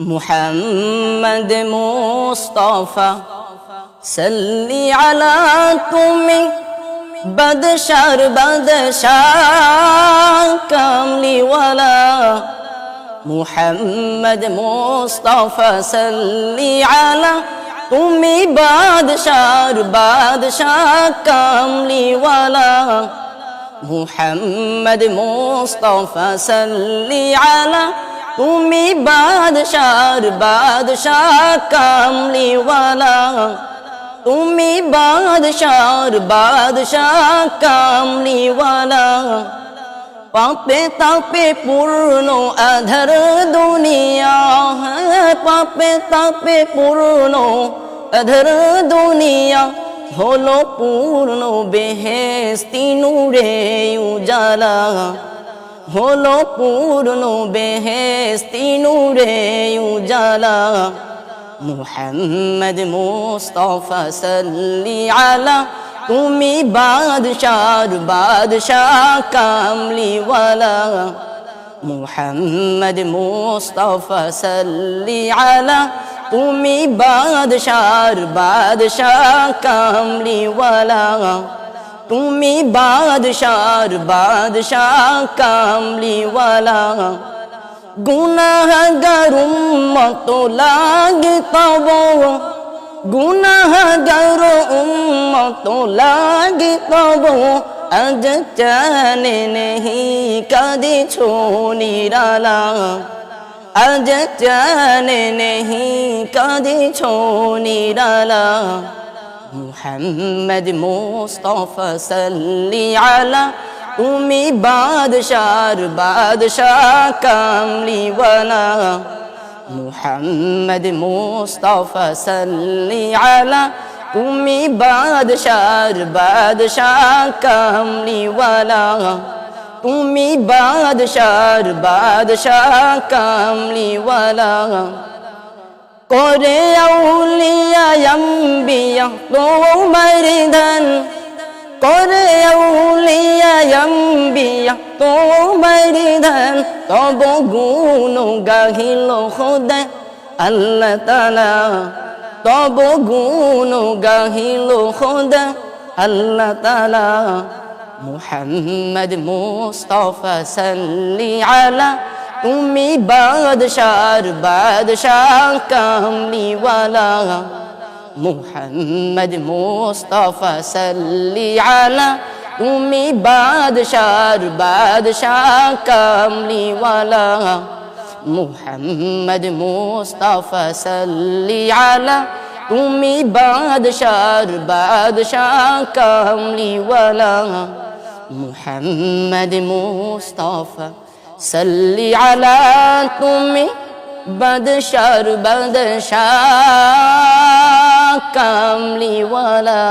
মুহাম্মদ মুস্তাফা সাল্লি আলা তুমি বাদশার বাদশাহ কামলিওয়ালা মুহাম্মদ মুস্তাফা সাল্লি আলা তুমি বাদশার বাদশাহ কামলিওয়ালা মুহাম্মদ মুস্তাফা সাল্লি আলা তুমি বাদশার বাদশাহ কামলিওয়ালা তুমি বাদশার বাদশাহ কামলিওয়ালা পাপে তাপে পূর্ণ আধার দুনিয়া পাপে তাপে পূর্ণ আধার দুনিয়া হলো পূর্ণ বেহেশতি নূরে উজালা হলো পূর্ণ বেহেশতি নূরে উজালা মুহাম্মদ মুস্তাফা সাল্লি আলা তুমি বাদশার বাদশাহ কামলিওয়ালা মুহাম্মদ মুস্তাফা সাল্লি আলা তুমি বাদশার বাদশাহ কামলিওয়ালা তুমি বাদশার বাদশাহ কামলিওয়ালা গুনাহগার উম্মত লাগে তব গুনাহগার উম্মত লাগে তব আজ জানে নেহি কাঁদিছো নিরালা আজ জানে নেহি কাঁদিছো নিরালা মুহাম্মদ মুস্তাফা সাল্লি আলা তুমি বাদশার বাদশাহ কামলিওয়ালা মুহাম্মদ মুস্তাফা সাল্লি আলা তুমি বাদশার বাদশাহ কামলিওয়ালা তুমি বাদশার বাদশাহ কামলিওয়ালা করে আউলিয়া আম্বিয়া তোমার দান করে আউলিয়া আম্বিয়া তোমার দান তব গুণ গাহিল খোদা আল্লাহ তাআলা তব গুণ গাহিল খোদা আল্লাহ তাআলা মুহাম্মদ মুস্তাফা সাল্লি আলা তুমি বাদশার বাদশাহ কামলিওয়ালা মুহাম্মদ মুস্তাফা সাল্লি আলা তুমি বাদশার বাদশাহ কামলিওয়ালা মুহাম্মদ মুস্তাফা সাল্লি আলা তুমি বাদশার বাদশাহ কামলিওয়ালা মুহাম্মদ মুস্তাফা সাল্লি আলা তুমি বাদশার বাদশাহ কামলিওয়ালা